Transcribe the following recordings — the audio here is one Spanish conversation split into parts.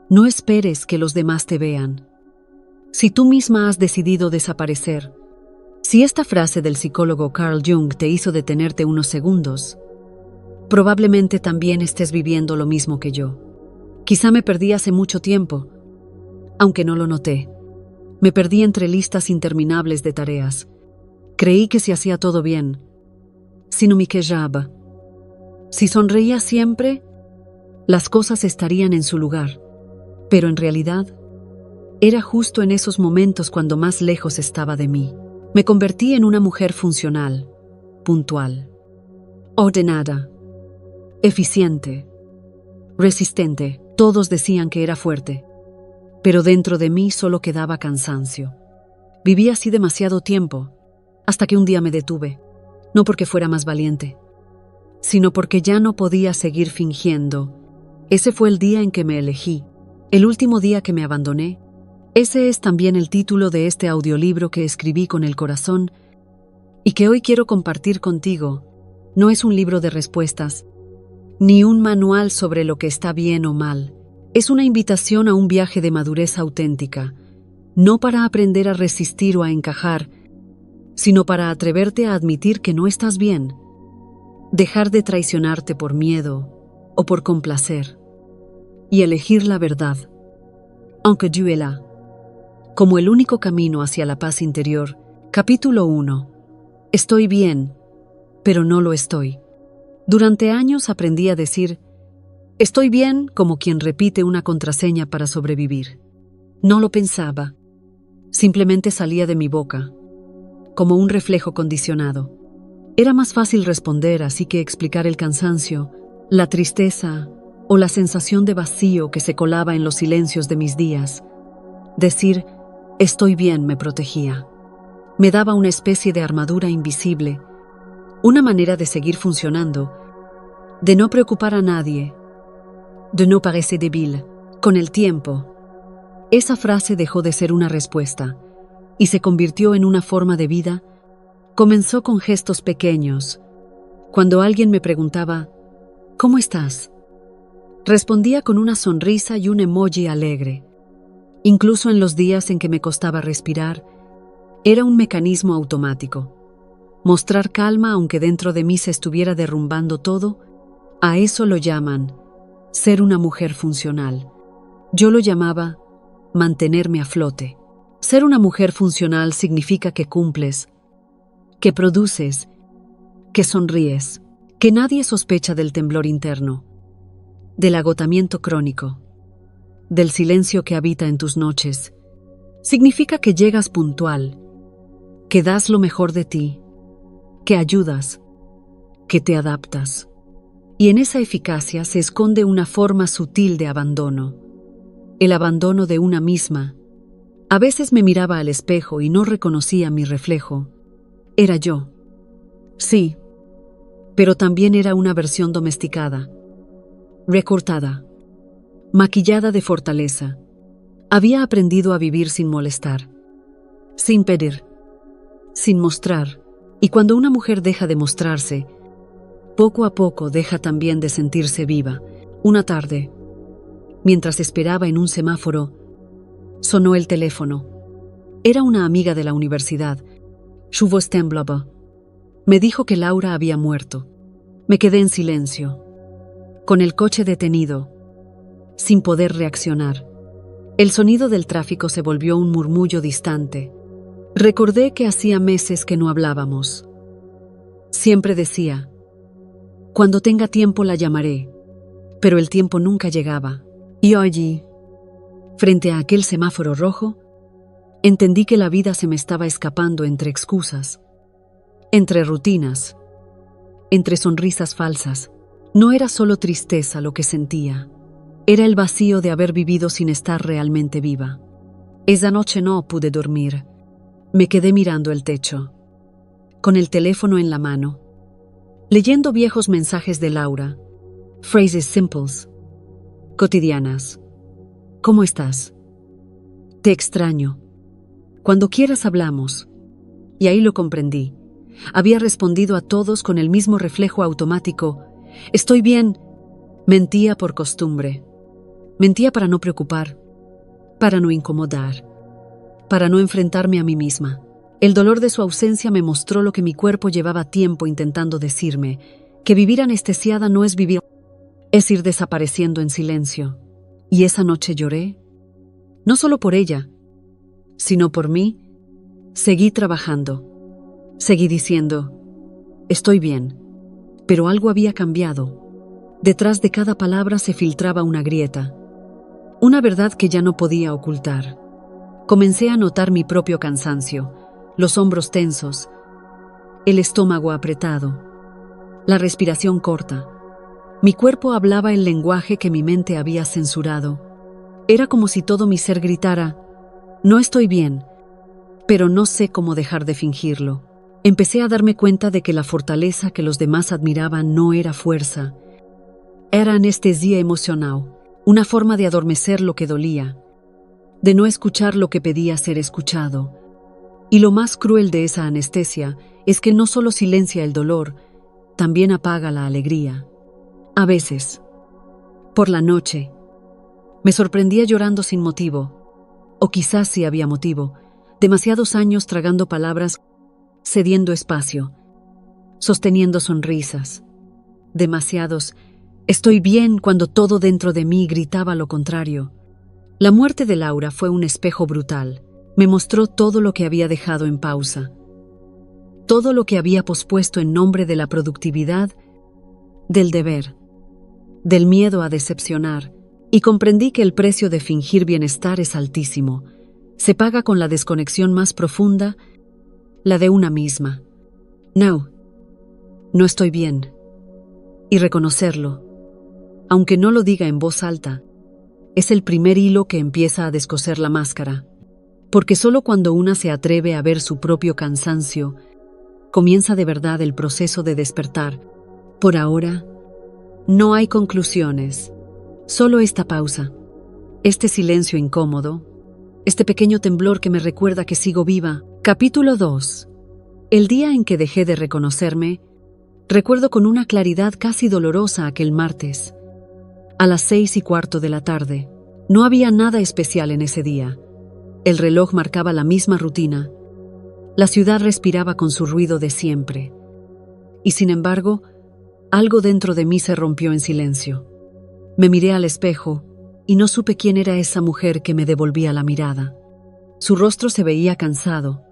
No esperes que los demás te vean. Si tú misma has decidido desaparecer, si esta frase del psicólogo Carl Jung te hizo detenerte unos segundos, probablemente también estés viviendo lo mismo que yo. Quizá me perdí hace mucho tiempo, aunque no lo noté. Me perdí entre listas interminables de tareas. Creí que si hacía todo bien, si no me quejaba, si sonreía siempre, las cosas estarían en su lugar. Pero en realidad, era justo en esos momentos cuando más lejos estaba de mí. Me convertí en una mujer funcional, puntual, ordenada, eficiente, resistente. Todos decían que era fuerte, pero dentro de mí solo quedaba cansancio. Viví así demasiado tiempo, hasta que un día me detuve, no porque fuera más valiente, sino porque ya no podía seguir fingiendo. Ese fue el día en que me elegí, el último día que me abandoné. Ese es también el título de este audiolibro que escribí con el corazón y que hoy quiero compartir contigo. No es un libro de respuestas, ni un manual sobre lo que está bien o mal. Es una invitación a un viaje de madurez auténtica, no para aprender a resistir o a encajar, sino para atreverte a admitir que no estás bien, dejar de traicionarte por miedo o por complacer, y elegir la verdad, aunque duela, como el único camino hacia la paz interior. Capítulo 1. Estoy bien, pero no lo estoy. Durante años aprendí a decir, estoy bien, como quien repite una contraseña para sobrevivir. No lo pensaba, simplemente salía de mi boca, como un reflejo condicionado. Era más fácil responder así que explicar el cansancio, la tristeza o la sensación de vacío que se colaba en los silencios de mis días. Decir, estoy bien, me protegía. Me daba una especie de armadura invisible, una manera de seguir funcionando, de no preocupar a nadie, de no parecer débil. Con el tiempo, esa frase dejó de ser una respuesta y se convirtió en una forma de vida. Comenzó con gestos pequeños. Cuando alguien me preguntaba, ¿cómo estás?, respondía con una sonrisa y un emoji alegre. Incluso en los días en que me costaba respirar, era un mecanismo automático. Mostrar calma aunque dentro de mí se estuviera derrumbando todo, a eso lo llaman ser una mujer funcional. Yo lo llamaba mantenerme a flote. Ser una mujer funcional significa que cumples, que produces, que sonríes, que nadie sospecha del temblor interno, del agotamiento crónico, del silencio que habita en tus noches. Significa que llegas puntual, que das lo mejor de ti, que ayudas, que te adaptas. Y en esa eficacia se esconde una forma sutil de abandono, el abandono de una misma. A veces me miraba al espejo y no reconocía mi reflejo. Era yo. Sí, pero también era una versión domesticada, recortada, maquillada de fortaleza. Había aprendido a vivir sin molestar, sin pedir, sin mostrar. Y cuando una mujer deja de mostrarse, poco a poco deja también de sentirse viva. Una tarde, mientras esperaba en un semáforo, sonó el teléfono. Era una amiga de la universidad. Su voz temblaba. Me dijo que Laura había muerto. Me quedé en silencio, con el coche detenido, sin poder reaccionar. El sonido del tráfico se volvió un murmullo distante. Recordé que hacía meses que no hablábamos. Siempre decía, cuando tenga tiempo la llamaré, pero el tiempo nunca llegaba. Y allí, frente a aquel semáforo rojo, entendí que la vida se me estaba escapando entre excusas, entre rutinas, entre sonrisas falsas. No era solo tristeza lo que sentía, era el vacío de haber vivido sin estar realmente viva. Esa noche no pude dormir. Me quedé mirando el techo, con el teléfono en la mano, leyendo viejos mensajes de Laura, phrases simples, cotidianas. ¿Cómo estás? Te extraño. Cuando quieras hablamos. Y ahí lo comprendí. Había respondido a todos con el mismo reflejo automático. Estoy bien. Mentía por costumbre. Mentía para no preocupar, para no incomodar, para no enfrentarme a mí misma. El dolor de su ausencia me mostró lo que mi cuerpo llevaba tiempo intentando decirme, que vivir anestesiada no es vivir, es ir desapareciendo en silencio. Y esa noche lloré, no solo por ella, sino por mí. Seguí trabajando, seguí diciendo, estoy bien, pero algo había cambiado. Detrás de cada palabra se filtraba una grieta, una verdad que ya no podía ocultar. Comencé a notar mi propio cansancio, los hombros tensos, el estómago apretado, la respiración corta. Mi cuerpo hablaba el lenguaje que mi mente había censurado. Era como si todo mi ser gritara, no estoy bien, pero no sé cómo dejar de fingirlo. Empecé a darme cuenta de que la fortaleza que los demás admiraban no era fuerza, era anestesia emocional, una forma de adormecer lo que dolía, de no escuchar lo que pedía ser escuchado. Y lo más cruel de esa anestesia es que no solo silencia el dolor, también apaga la alegría. A veces, por la noche, me sorprendía llorando sin motivo, o quizás sí había motivo, demasiados años tragando palabras, cediendo espacio, sosteniendo sonrisas, demasiados. Estoy bien cuando todo dentro de mí gritaba lo contrario. La muerte de Laura fue un espejo brutal. Me mostró todo lo que había dejado en pausa, todo lo que había pospuesto en nombre de la productividad, del deber, del miedo a decepcionar, y comprendí que el precio de fingir bienestar es altísimo. Se paga con la desconexión más profunda, la de una misma. No estoy bien. Y reconocerlo, aunque no lo diga en voz alta, es el primer hilo que empieza a descoser la máscara. Porque solo cuando una se atreve a ver su propio cansancio, comienza de verdad el proceso de despertar. Por ahora, no hay conclusiones, solo esta pausa, este silencio incómodo, este pequeño temblor que me recuerda que sigo viva. Capítulo 2. El día en que dejé de reconocerme, recuerdo con una claridad casi dolorosa aquel martes. A las 6:15 de la tarde. No había nada especial en ese día. El reloj marcaba la misma rutina. La ciudad respiraba con su ruido de siempre. Y sin embargo, algo dentro de mí se rompió en silencio. Me miré al espejo y no supe quién era esa mujer que me devolvía la mirada. Su rostro se veía cansado.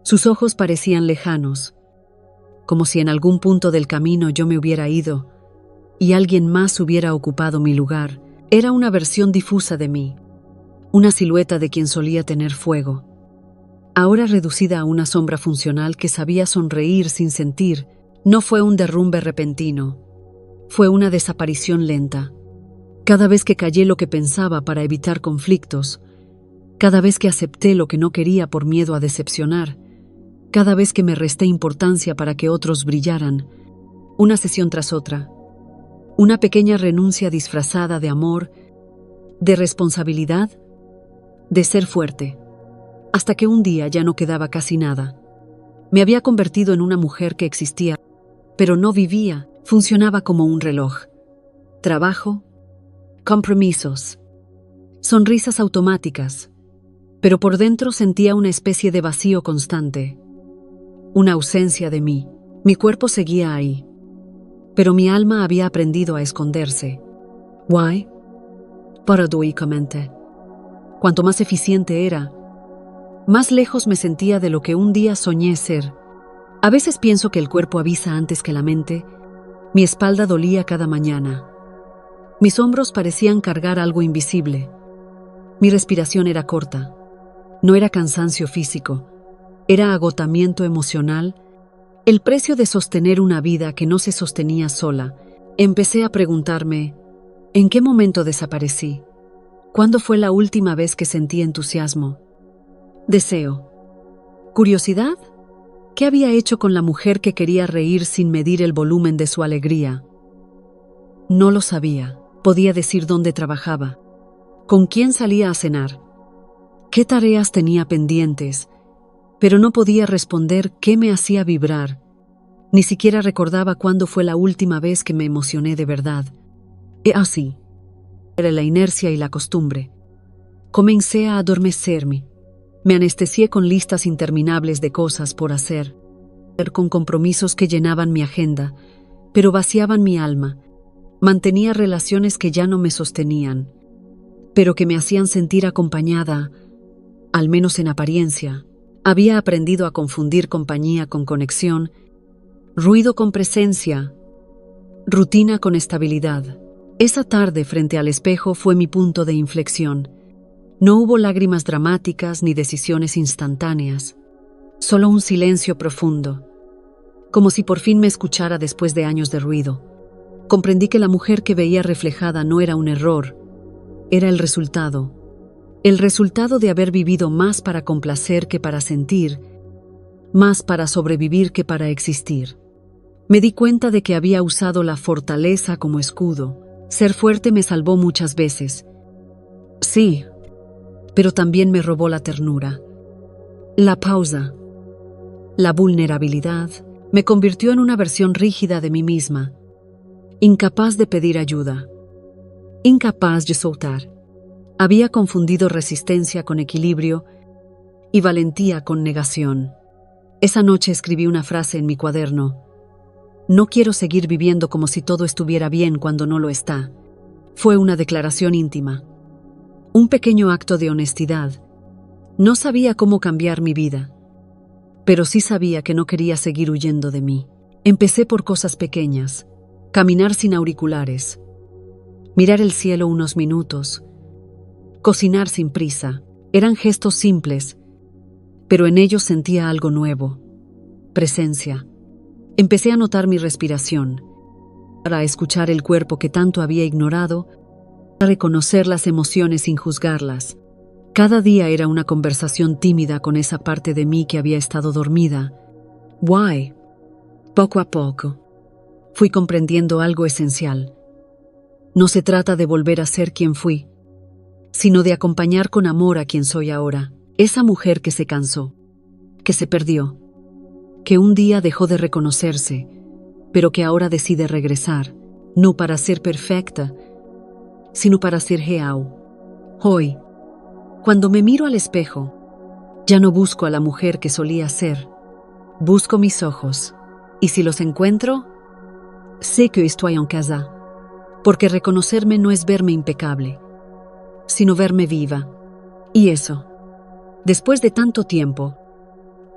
Sus ojos parecían lejanos, como si en algún punto del camino yo me hubiera ido y alguien más hubiera ocupado mi lugar. Era una versión difusa de mí, una silueta de quien solía tener fuego, ahora reducida a una sombra funcional que sabía sonreír sin sentir. No fue un derrumbe repentino, fue una desaparición lenta. Cada vez que callé lo que pensaba para evitar conflictos, cada vez que acepté lo que no quería por miedo a decepcionar, cada vez que me resté importancia para que otros brillaran, una sesión tras otra, una pequeña renuncia disfrazada de amor, de responsabilidad, de ser fuerte, hasta que un día ya no quedaba casi nada. Me había convertido en una mujer que existía, pero no vivía, funcionaba como un reloj. Trabajo, compromisos, sonrisas automáticas, pero por dentro sentía una especie de vacío constante, una ausencia de mí. Mi cuerpo seguía ahí, pero mi alma había aprendido a esconderse. ¿Why? Paradójicamente. Cuanto más eficiente era, más lejos me sentía de lo que un día soñé ser. A veces pienso que el cuerpo avisa antes que la mente. Mi espalda dolía cada mañana. Mis hombros parecían cargar algo invisible. Mi respiración era corta. No era cansancio físico, era agotamiento emocional, el precio de sostener una vida que no se sostenía sola. Empecé a preguntarme, ¿en qué momento desaparecí? ¿Cuándo fue la última vez que sentí entusiasmo? Deseo. ¿Curiosidad? ¿Qué había hecho con la mujer que quería reír sin medir el volumen de su alegría? No lo sabía. Podía decir dónde trabajaba, con quién salía a cenar, qué tareas tenía pendientes, pero no podía responder qué me hacía vibrar. Ni siquiera recordaba cuándo fue la última vez que me emocioné de verdad. Y así, Era la inercia y la costumbre. Comencé a adormecerme. Me anestesié con listas interminables de cosas por hacer, con compromisos que llenaban mi agenda, pero vaciaban mi alma. Mantenía relaciones que ya no me sostenían, pero que me hacían sentir acompañada, al menos en apariencia. Había aprendido a confundir compañía con conexión, ruido con presencia, rutina con estabilidad. Esa tarde frente al espejo fue mi punto de inflexión. No hubo lágrimas dramáticas ni decisiones instantáneas, solo un silencio profundo, como si por fin me escuchara después de años de ruido. Comprendí que la mujer que veía reflejada no era un error, era el resultado de haber vivido más para complacer que para sentir, más para sobrevivir que para existir. Me di cuenta de que había usado la fortaleza como escudo. Ser fuerte me salvó muchas veces. Sí, pero también me robó la ternura. La pausa, la vulnerabilidad, me convirtió en una versión rígida de mí misma, incapaz de pedir ayuda, incapaz de soltar. Había confundido resistencia con equilibrio y valentía con negación. Esa noche escribí una frase en mi cuaderno: no quiero seguir viviendo como si todo estuviera bien cuando no lo está. Fue una declaración íntima, un pequeño acto de honestidad. No sabía cómo cambiar mi vida, pero sí sabía que no quería seguir huyendo de mí. Empecé por cosas pequeñas: caminar sin auriculares, mirar el cielo unos minutos, cocinar sin prisa. Eran gestos simples, pero en ellos sentía algo nuevo: presencia. Empecé a notar mi respiración, a escuchar el cuerpo que tanto había ignorado, a reconocer las emociones sin juzgarlas. Cada día era una conversación tímida con esa parte de mí que había estado dormida. Why? Poco a poco, fui comprendiendo algo esencial. No se trata de volver a ser quien fui, sino de acompañar con amor a quien soy ahora. Esa mujer que se cansó, que se perdió, que un día dejó de reconocerse, pero que ahora decide regresar, no para ser perfecta, sino para ser real. Hoy, cuando me miro al espejo, ya no busco a la mujer que solía ser, busco mis ojos, y si los encuentro, sé que estoy en casa, porque reconocerme no es verme impecable, sino verme viva. Y eso, después de tanto tiempo,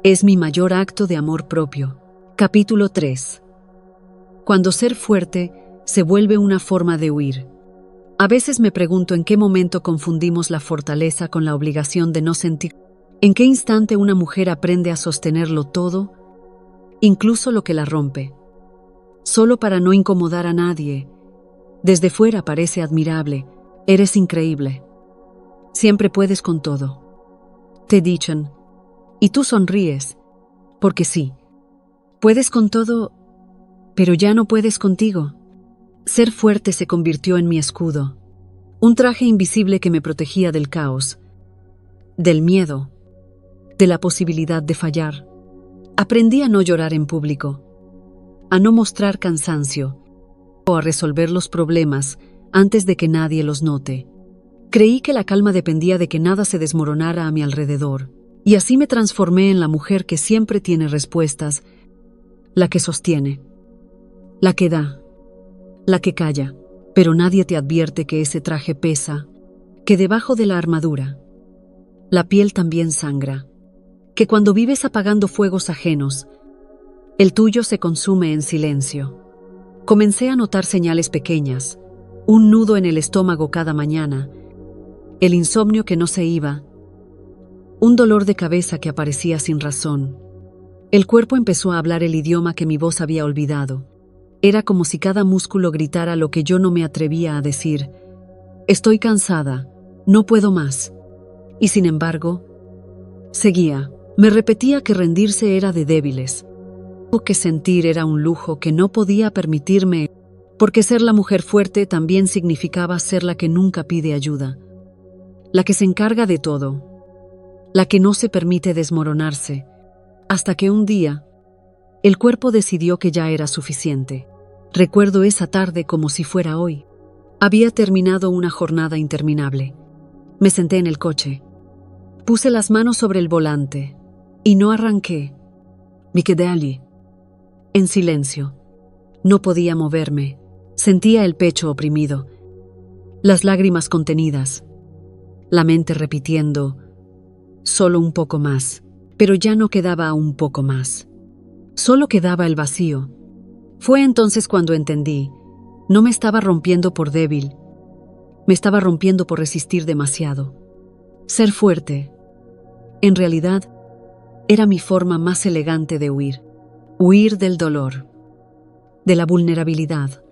es mi mayor acto de amor propio. Capítulo 3. Cuando ser fuerte se vuelve una forma de huir. A veces me pregunto en qué momento confundimos la fortaleza con la obligación de no sentir. ¿En qué instante una mujer aprende a sostenerlo todo, incluso lo que la rompe, solo para no incomodar a nadie? Desde fuera parece admirable. Eres increíble. Siempre puedes con todo. Te dicen. Y tú sonríes, porque sí, puedes con todo, pero ya no puedes contigo. Ser fuerte se convirtió en mi escudo, un traje invisible que me protegía del caos, del miedo, de la posibilidad de fallar. Aprendí a no llorar en público, a no mostrar cansancio, o a resolver los problemas antes de que nadie los note. Creí que la calma dependía de que nada se desmoronara a mi alrededor. Y así me transformé en la mujer que siempre tiene respuestas, la que sostiene, la que da, la que calla. Pero nadie te advierte que ese traje pesa, que debajo de la armadura, la piel también sangra, que cuando vives apagando fuegos ajenos, el tuyo se consume en silencio. Comencé a notar señales pequeñas, un nudo en el estómago cada mañana, el insomnio que no se iba, un dolor de cabeza que aparecía sin razón. El cuerpo empezó a hablar el idioma que mi voz había olvidado. Era como si cada músculo gritara lo que yo no me atrevía a decir. Estoy cansada, no puedo más. Y sin embargo, seguía. Me repetía que rendirse era de débiles, o que sentir era un lujo que no podía permitirme, porque ser la mujer fuerte también significaba ser la que nunca pide ayuda, la que se encarga de todo, la que no se permite desmoronarse, hasta que un día, el cuerpo decidió que ya era suficiente. Recuerdo esa tarde como si fuera hoy. Había terminado una jornada interminable. Me senté en el coche. Puse las manos sobre el volante y no arranqué. Me quedé allí, en silencio. No podía moverme. Sentía el pecho oprimido, las lágrimas contenidas, la mente repitiendo, solo un poco más. Pero ya no quedaba un poco más. Solo quedaba el vacío. Fue entonces cuando entendí. No me estaba rompiendo por débil. Me estaba rompiendo por resistir demasiado. Ser fuerte, en realidad, era mi forma más elegante de huir. Huir del dolor, de la vulnerabilidad,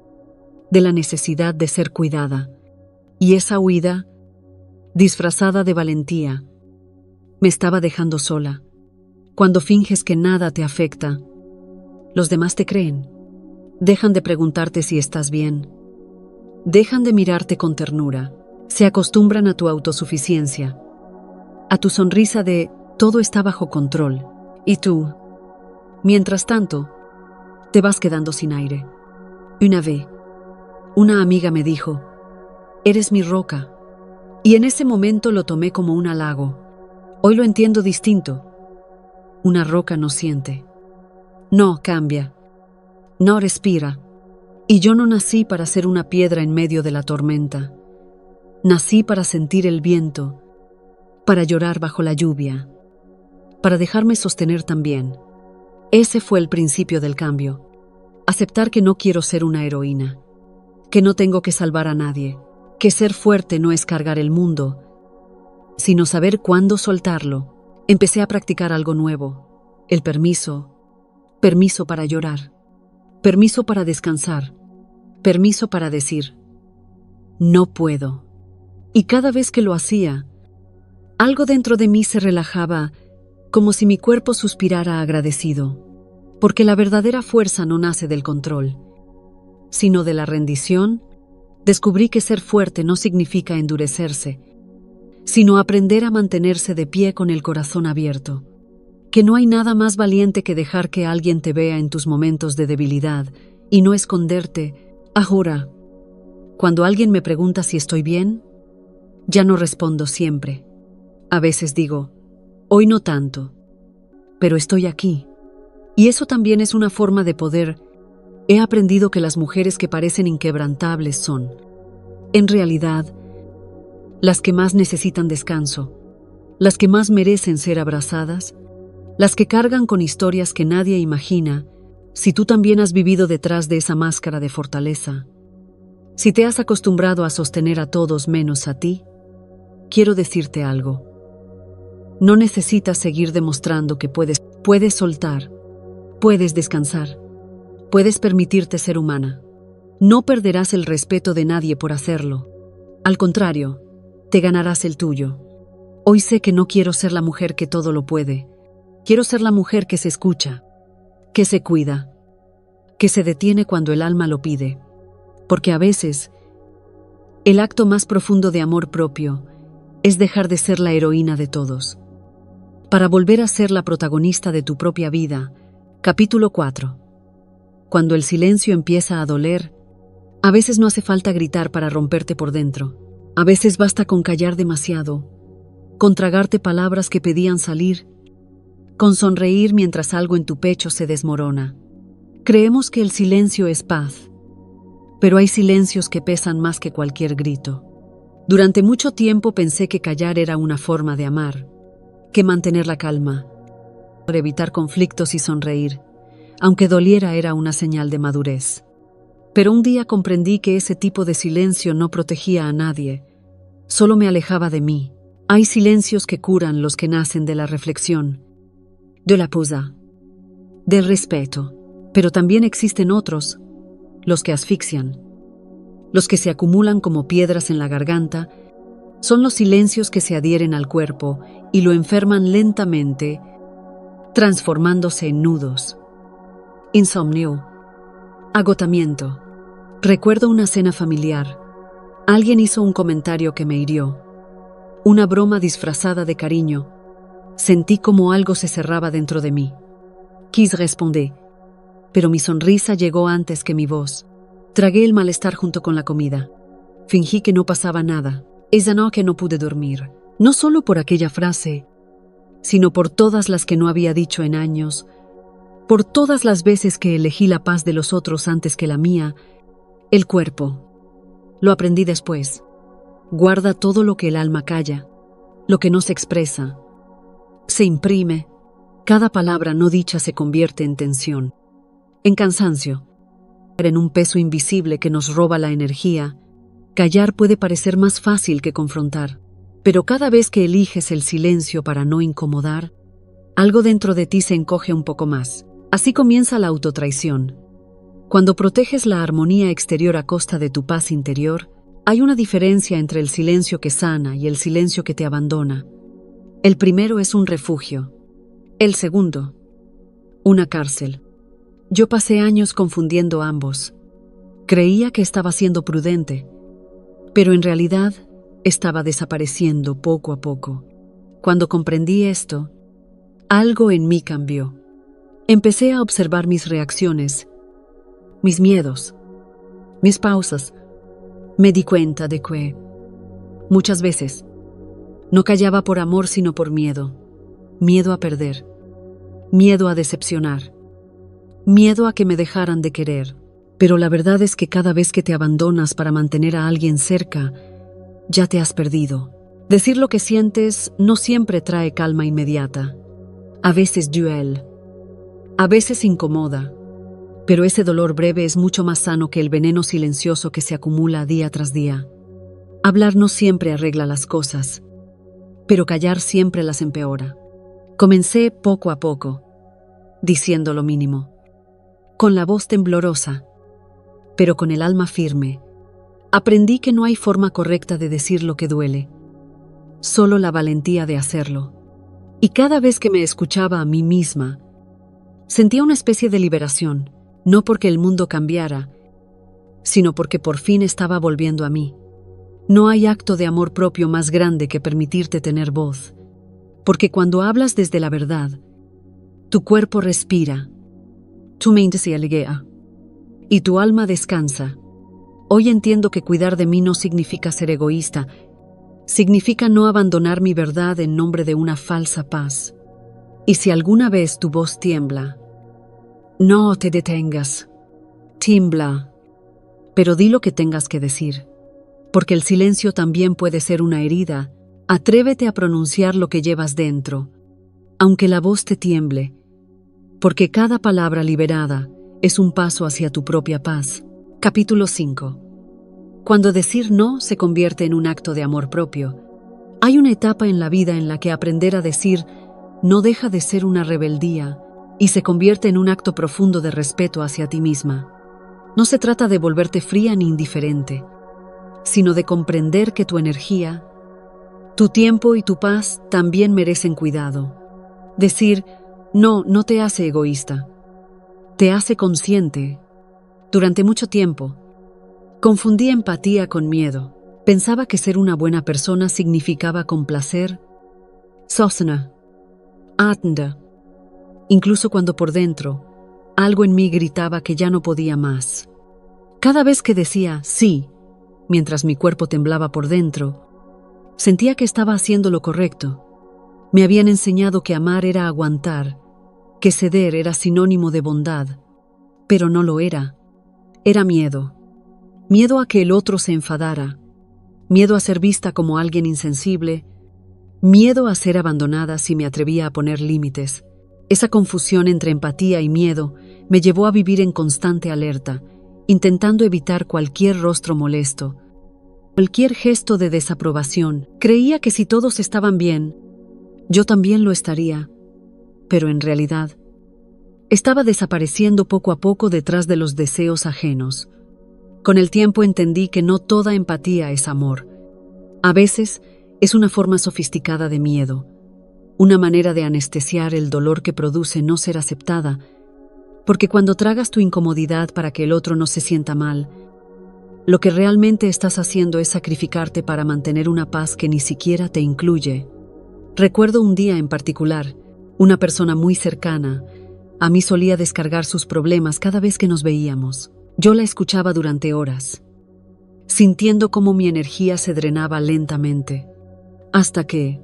de la necesidad de ser cuidada. Y esa huida, disfrazada de valentía, me estaba dejando sola. Cuando finges que nada te afecta, los demás te creen. Dejan de preguntarte si estás bien. Dejan de mirarte con ternura. Se acostumbran a tu autosuficiencia, a tu sonrisa de todo está bajo control. Y tú, mientras tanto, te vas quedando sin aire. Una vez, una amiga me dijo, eres mi roca. Y en ese momento lo tomé como un halago. Hoy lo entiendo distinto. Una roca no siente, no cambia, no respira. Y yo no nací para ser una piedra en medio de la tormenta. Nací para sentir el viento, para llorar bajo la lluvia, para dejarme sostener también. Ese fue el principio del cambio. Aceptar que no quiero ser una heroína, que no tengo que salvar a nadie, que ser fuerte no es cargar el mundo, sino saber cuándo soltarlo. Empecé a practicar algo nuevo, el permiso para llorar, permiso para descansar, permiso para decir, no puedo. Y cada vez que lo hacía, algo dentro de mí se relajaba, como si mi cuerpo suspirara agradecido, porque la verdadera fuerza no nace del control, sino de la rendición. Descubrí que ser fuerte no significa endurecerse, sino aprender a mantenerse de pie con el corazón abierto, que no hay nada más valiente que dejar que alguien te vea en tus momentos de debilidad y no esconderte. Ahora, cuando alguien me pregunta si estoy bien, ya no respondo siempre. A veces digo, hoy no tanto, pero estoy aquí. Y eso también es una forma de poder. He aprendido que las mujeres que parecen inquebrantables son, en realidad, las que más necesitan descanso, las que más merecen ser abrazadas, las que cargan con historias que nadie imagina. Si tú también has vivido detrás de esa máscara de fortaleza, si te has acostumbrado a sostener a todos menos a ti, quiero decirte algo. No necesitas seguir demostrando que puedes soltar, puedes descansar, puedes permitirte ser humana. No perderás el respeto de nadie por hacerlo. Al contrario, te ganarás el tuyo. Hoy sé que no quiero ser la mujer que todo lo puede. Quiero ser la mujer que se escucha, que se cuida, que se detiene cuando el alma lo pide. Porque a veces, el acto más profundo de amor propio es dejar de ser la heroína de todos, para volver a ser la protagonista de tu propia vida. Capítulo 4. Cuando el silencio empieza a doler, a veces no hace falta gritar para romperte por dentro. A veces basta con callar demasiado, con tragarte palabras que pedían salir, con sonreír mientras algo en tu pecho se desmorona. Creemos que el silencio es paz, pero hay silencios que pesan más que cualquier grito. Durante mucho tiempo pensé que callar era una forma de amar, que mantener la calma, por evitar conflictos y sonreír, aunque doliera, era una señal de madurez. Pero un día comprendí que ese tipo de silencio no protegía a nadie, solo me alejaba de mí. Hay silencios que curan, los que nacen de la reflexión, de la pausa, del respeto, pero también existen otros, los que asfixian, los que se acumulan como piedras en la garganta. Son los silencios que se adhieren al cuerpo y lo enferman lentamente, transformándose en nudos. Insomnio, agotamiento. Recuerdo una cena familiar. Alguien hizo un comentario que me hirió. Una broma disfrazada de cariño. Sentí como algo se cerraba dentro de mí. Quise responder, pero mi sonrisa llegó antes que mi voz. Tragué el malestar junto con la comida. Fingí que no pasaba nada. Esa noche no pude dormir, no solo por aquella frase, sino por todas las que no había dicho en años, por todas las veces que elegí la paz de los otros antes que la mía. El cuerpo. Lo aprendí después. Guarda todo lo que el alma calla, lo que no se expresa. Se imprime. Cada palabra no dicha se convierte en tensión, en cansancio, en un peso invisible que nos roba la energía. Callar puede parecer más fácil que confrontar, pero cada vez que eliges el silencio para no incomodar, algo dentro de ti se encoge un poco más. Así comienza la autotraición. Cuando proteges la armonía exterior a costa de tu paz interior, hay una diferencia entre el silencio que sana y el silencio que te abandona. El primero es un refugio. El segundo, una cárcel. Yo pasé años confundiendo ambos. Creía que estaba siendo prudente, pero en realidad estaba desapareciendo poco a poco. Cuando comprendí esto, algo en mí cambió. Empecé a observar mis reacciones, mis miedos, mis pausas. Me di cuenta de que, muchas veces, no callaba por amor sino por miedo. Miedo a perder, miedo a decepcionar, miedo a que me dejaran de querer. Pero la verdad es que cada vez que te abandonas para mantener a alguien cerca, ya te has perdido. Decir lo que sientes no siempre trae calma inmediata. A veces duele, a veces incomoda, pero ese dolor breve es mucho más sano que el veneno silencioso que se acumula día tras día. Hablar no siempre arregla las cosas, pero callar siempre las empeora. Comencé poco a poco, diciendo lo mínimo, con la voz temblorosa, pero con el alma firme. Aprendí que no hay forma correcta de decir lo que duele, solo la valentía de hacerlo. Y cada vez que me escuchaba a mí misma, sentía una especie de liberación, no porque el mundo cambiara, sino porque por fin estaba volviendo a mí. No hay acto de amor propio más grande que permitirte tener voz, porque cuando hablas desde la verdad, tu cuerpo respira, tu mente se aligera y tu alma descansa. Hoy entiendo que cuidar de mí no significa ser egoísta, significa no abandonar mi verdad en nombre de una falsa paz. Y si alguna vez tu voz tiembla, no te detengas. Tiembla, pero di lo que tengas que decir, porque el silencio también puede ser una herida. Atrévete a pronunciar lo que llevas dentro, aunque la voz te tiemble, porque cada palabra liberada es un paso hacia tu propia paz. Capítulo 5. Cuando decir no se convierte en un acto de amor propio, hay una etapa en la vida en la que aprender a decir no deja de ser una rebeldía y se convierte en un acto profundo de respeto hacia ti misma. No se trata de volverte fría ni indiferente, sino de comprender que tu energía, tu tiempo y tu paz también merecen cuidado. Decir no te hace egoísta, te hace consciente. Durante mucho tiempo, confundí empatía con miedo. Pensaba que ser una buena persona significaba complacer, sosna, atender, incluso cuando por dentro, algo en mí gritaba que ya no podía más. Cada vez que decía sí, mientras mi cuerpo temblaba por dentro, sentía que estaba haciendo lo correcto. Me habían enseñado que amar era aguantar, que ceder era sinónimo de bondad, pero no lo era. Era miedo. Miedo a que el otro se enfadara, miedo a ser vista como alguien insensible, miedo a ser abandonada si me atrevía a poner límites. Esa confusión entre empatía y miedo me llevó a vivir en constante alerta, intentando evitar cualquier rostro molesto, cualquier gesto de desaprobación. Creía que si todos estaban bien, yo también lo estaría, pero en realidad, estaba desapareciendo poco a poco detrás de los deseos ajenos. Con el tiempo entendí que no toda empatía es amor. A veces es una forma sofisticada de miedo, una manera de anestesiar el dolor que produce no ser aceptada, porque cuando tragas tu incomodidad para que el otro no se sienta mal, lo que realmente estás haciendo es sacrificarte para mantener una paz que ni siquiera te incluye. Recuerdo un día en particular, una persona muy cercana a mí solía descargar sus problemas cada vez que nos veíamos. Yo la escuchaba durante horas. sintiendo cómo mi energía se drenaba lentamente, hasta que,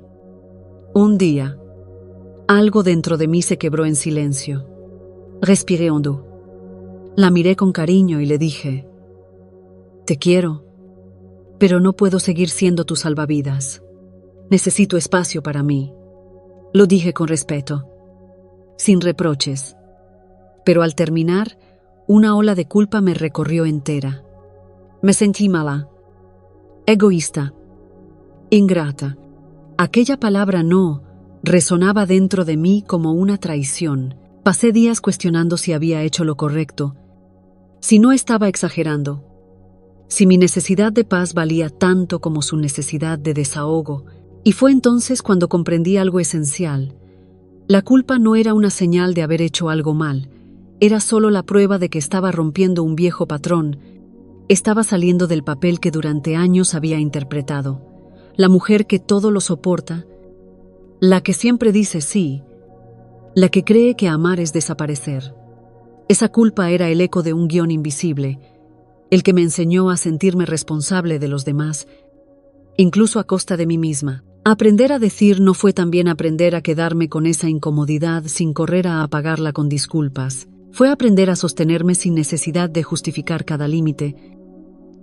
un día, algo dentro de mí se quebró en silencio. Respiré hondo. La miré con cariño y le dije: «Te quiero, pero no puedo seguir siendo tu salvavidas. Necesito espacio para mí». Lo dije con respeto, sin reproches. Pero al terminar, una ola de culpa me recorrió entera. Me sentí mala, egoísta, ingrata. Aquella palabra no resonaba dentro de mí como una traición. Pasé días cuestionando si había hecho lo correcto, si no estaba exagerando, si mi necesidad de paz valía tanto como su necesidad de desahogo. Y fue entonces cuando comprendí algo esencial. La culpa no era una señal de haber hecho algo mal, era solo la prueba de que estaba rompiendo un viejo patrón. Estaba saliendo del papel que durante años había interpretado. La mujer que todo lo soporta, la que siempre dice sí, la que cree que amar es desaparecer. Esa culpa era el eco de un guión invisible, el que me enseñó a sentirme responsable de los demás, incluso a costa de mí misma. Aprender a decir no fue también aprender a quedarme con esa incomodidad sin correr a apagarla con disculpas. Fue aprender a sostenerme sin necesidad de justificar cada límite,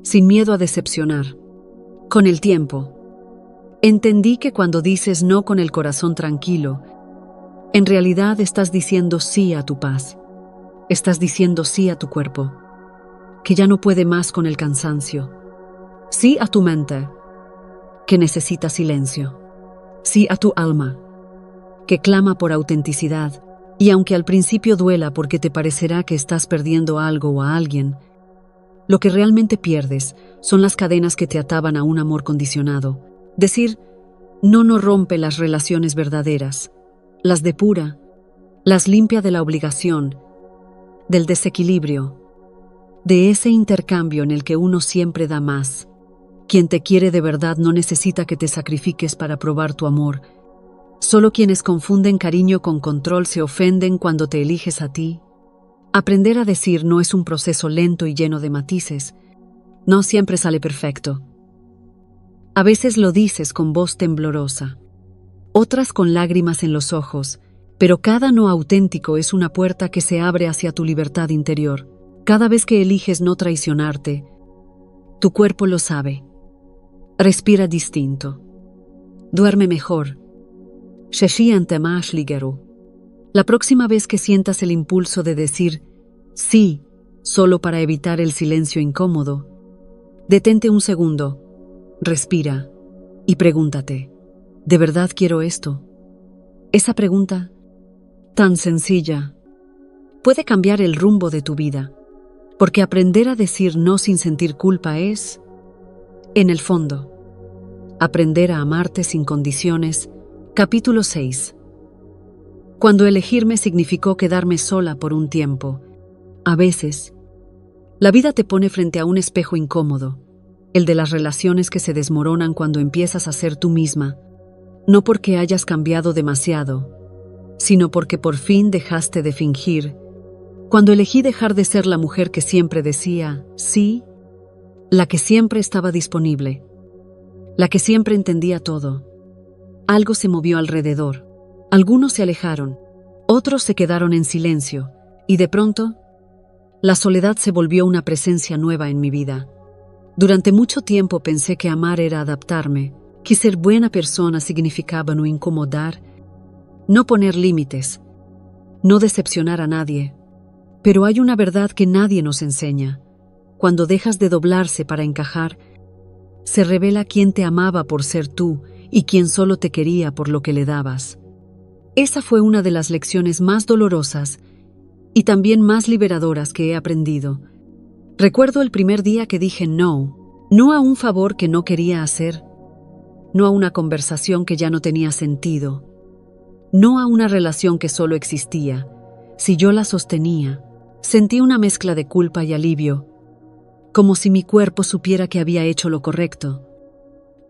sin miedo a decepcionar. Con el tiempo, entendí que cuando dices no con el corazón tranquilo, en realidad estás diciendo sí a tu paz. Estás diciendo sí a tu cuerpo, que ya no puede más con el cansancio. Sí a tu mente, que necesita silencio. Sí a tu alma, que clama por autenticidad. Y aunque al principio duela porque te parecerá que estás perdiendo algo o a alguien, lo que realmente pierdes son las cadenas que te ataban a un amor condicionado. Decir no rompe las relaciones verdaderas, las depura, las limpia de la obligación, del desequilibrio, de ese intercambio en el que uno siempre da más. Quien te quiere de verdad no necesita que te sacrifiques para probar tu amor. Solo quienes confunden cariño con control se ofenden cuando te eliges a ti. Aprender a decir no es un proceso lento y lleno de matices. No siempre sale perfecto. A veces lo dices con voz temblorosa, otras con lágrimas en los ojos, pero cada no auténtico es una puerta que se abre hacia tu libertad interior. Cada vez que eliges no traicionarte, tu cuerpo lo sabe. Respira distinto. Duerme mejor. Se siente más ligero. La próxima vez que sientas el impulso de decir sí, solo para evitar el silencio incómodo, detente un segundo, respira y pregúntate: ¿de verdad quiero esto? Esa pregunta, tan sencilla, puede cambiar el rumbo de tu vida, porque aprender a decir no sin sentir culpa es, en el fondo, aprender a amarte sin condiciones. Capítulo 6. Cuando elegirme significó quedarme sola por un tiempo. A veces, la vida te pone frente a un espejo incómodo, el de las relaciones que se desmoronan cuando empiezas a ser tú misma, no porque hayas cambiado demasiado, sino porque por fin dejaste de fingir. Cuando elegí dejar de ser la mujer que siempre decía sí, la que siempre estaba disponible, la que siempre entendía todo, algo se movió alrededor. Algunos se alejaron, otros se quedaron en silencio, y de pronto, la soledad se volvió una presencia nueva en mi vida. Durante mucho tiempo pensé que amar era adaptarme, que ser buena persona significaba no incomodar, no poner límites, no decepcionar a nadie. Pero hay una verdad que nadie nos enseña. Cuando dejas de doblarse para encajar, se revela quién te amaba por ser tú y quién solo te quería por lo que le dabas. Esa fue una de las lecciones más dolorosas y también más liberadoras que he aprendido. Recuerdo el primer día que dije no a un favor que no quería hacer, no a una conversación que ya no tenía sentido, no a una relación que solo existía si yo la sostenía. Sentí una mezcla de culpa y alivio, como si mi cuerpo supiera que había hecho lo correcto,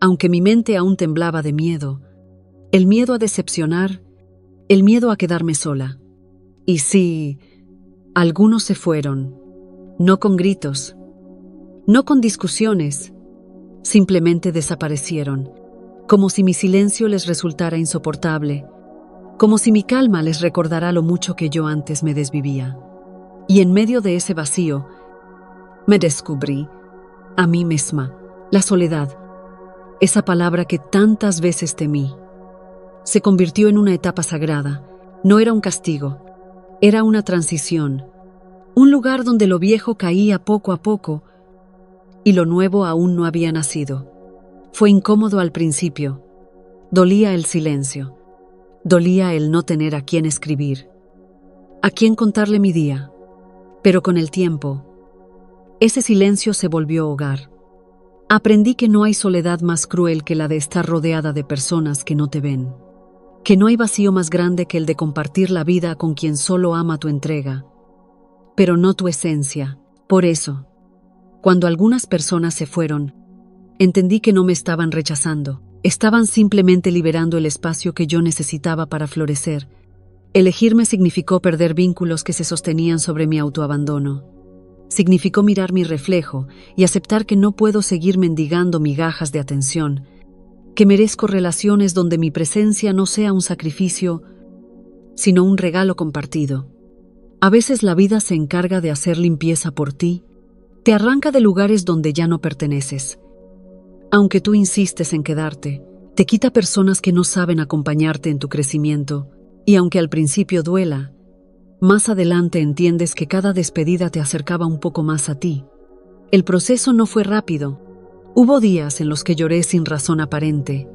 aunque mi mente aún temblaba de miedo, el miedo a decepcionar, el miedo a quedarme sola. Y sí, algunos se fueron, no con gritos, No con discusiones, simplemente desaparecieron, como si mi silencio les resultara insoportable, como si mi calma les recordara lo mucho que yo antes me desvivía. Y en medio de ese vacío, me descubrí a mí misma, la soledad, esa palabra que tantas veces temí. Se convirtió en una etapa sagrada. No era un castigo, era una transición, un lugar donde lo viejo caía poco a poco y lo nuevo aún no había nacido. Fue incómodo al principio. Dolía el silencio. Dolía el no tener a quién escribir, a quién contarle mi día. Pero con el tiempo, ese silencio se volvió hogar. Aprendí que no hay soledad más cruel que la de estar rodeada de personas que no te ven. Que no hay vacío más grande que el de compartir la vida con quien solo ama tu entrega, pero no tu esencia. Por eso, cuando algunas personas se fueron, entendí que no me estaban rechazando. Estaban simplemente liberando el espacio que yo necesitaba para florecer. Elegirme significó perder vínculos que se sostenían sobre mi autoabandono. Significó mirar mi reflejo y aceptar que no puedo seguir mendigando migajas de atención, que merezco relaciones donde mi presencia no sea un sacrificio, sino un regalo compartido. A veces la vida se encarga de hacer limpieza por ti, te arranca de lugares donde ya no perteneces. Aunque tú insistes en quedarte, te quita personas que no saben acompañarte en tu crecimiento, y aunque al principio duela, más adelante entiendes que cada despedida te acercaba un poco más a ti. El proceso no fue rápido. Hubo días en los que lloré sin razón aparente,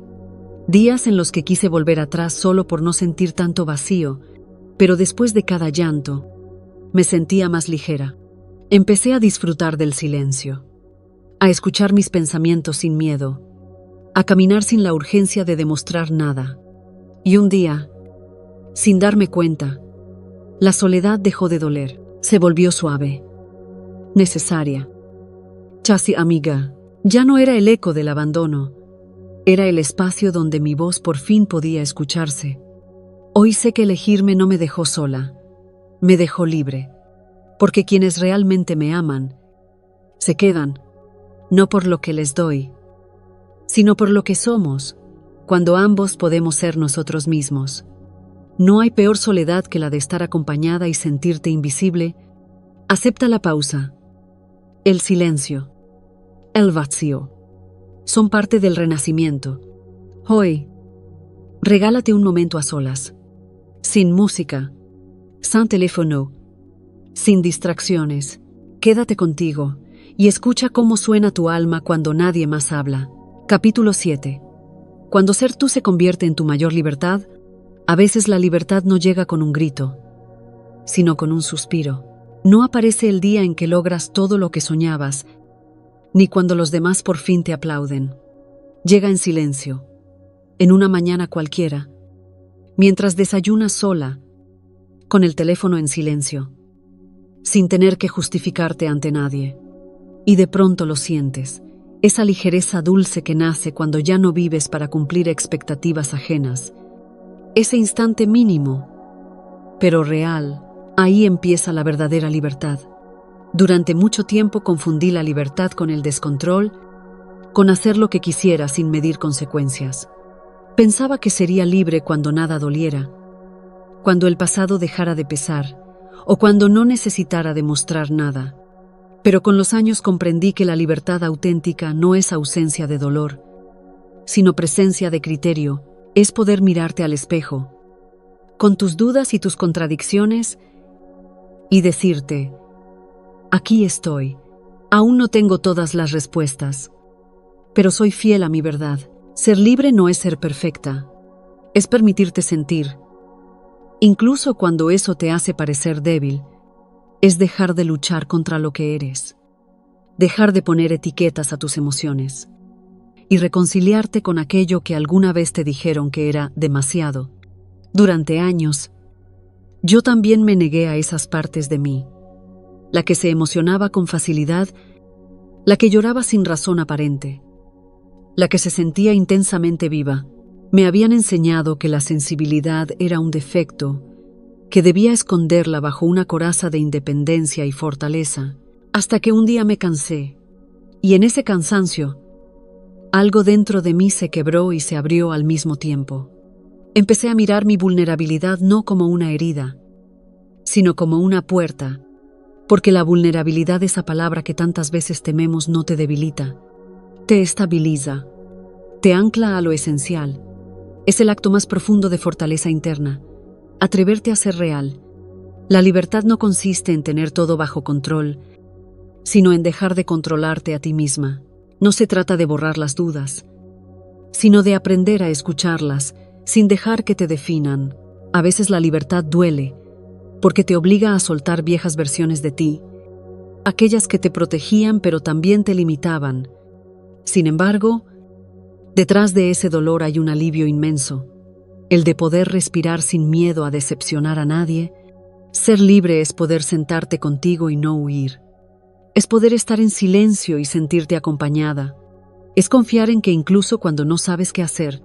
días en los que quise volver atrás solo por no sentir tanto vacío, pero después de cada llanto, me sentía más ligera. Empecé a disfrutar del silencio, a escuchar mis pensamientos sin miedo, a caminar sin la urgencia de demostrar nada. Y un día, sin darme cuenta, la soledad dejó de doler, se volvió suave, necesaria. Casi amiga, ya no era el eco del abandono, era el espacio donde mi voz por fin podía escucharse. Hoy sé que elegirme no me dejó sola, me dejó libre, porque quienes realmente me aman, se quedan, no por lo que les doy, sino por lo que somos, cuando ambos podemos ser nosotros mismos. No hay peor soledad que la de estar acompañada y sentirte invisible. Acepta la pausa, el silencio, el vacío. Son parte del renacimiento. Hoy, regálate un momento a solas, sin música, sin teléfono, sin distracciones. Quédate contigo y escucha cómo suena tu alma cuando nadie más habla. Capítulo 7. Cuando ser tú se convierte en tu mayor libertad, a veces la libertad no llega con un grito, sino con un suspiro. No aparece el día en que logras todo lo que soñabas, ni cuando los demás por fin te aplauden. Llega en silencio, en una mañana cualquiera, mientras desayunas sola, con el teléfono en silencio, sin tener que justificarte ante nadie. Y de pronto lo sientes, esa ligereza dulce que nace cuando ya no vives para cumplir expectativas ajenas. Ese instante mínimo, pero real, ahí empieza la verdadera libertad. Durante mucho tiempo confundí la libertad con el descontrol, con hacer lo que quisiera sin medir consecuencias. Pensaba que sería libre cuando nada doliera, cuando el pasado dejara de pesar, o cuando no necesitara demostrar nada. Pero con los años comprendí que la libertad auténtica no es ausencia de dolor, sino presencia de criterio. Es poder mirarte al espejo, con tus dudas y tus contradicciones, y decirte: aquí estoy, aún no tengo todas las respuestas, pero soy fiel a mi verdad. Ser libre no es ser perfecta, es permitirte sentir, incluso cuando eso te hace parecer débil. Es dejar de luchar contra lo que eres, dejar de poner etiquetas a tus emociones, y reconciliarte con aquello que alguna vez te dijeron que era demasiado. Durante años, yo también me negué a esas partes de mí, la que se emocionaba con facilidad, la que lloraba sin razón aparente, la que se sentía intensamente viva. Me habían enseñado que la sensibilidad era un defecto, que debía esconderla bajo una coraza de independencia y fortaleza, hasta que un día me cansé. Y en ese cansancio, algo dentro de mí se quebró y se abrió al mismo tiempo. Empecé a mirar mi vulnerabilidad no como una herida, sino como una puerta, porque la vulnerabilidad, esa palabra que tantas veces tememos, no te debilita, te estabiliza, te ancla a lo esencial. Es el acto más profundo de fortaleza interna, atreverte a ser real. La libertad no consiste en tener todo bajo control, sino en dejar de controlarte a ti misma. No se trata de borrar las dudas, sino de aprender a escucharlas sin dejar que te definan. A veces la libertad duele, porque te obliga a soltar viejas versiones de ti, aquellas que te protegían pero también te limitaban. Sin embargo, detrás de ese dolor hay un alivio inmenso, el de poder respirar sin miedo a decepcionar a nadie. Ser libre es poder sentarte contigo y no huir. Es poder estar en silencio y sentirte acompañada. Es confiar en que incluso cuando no sabes qué hacer,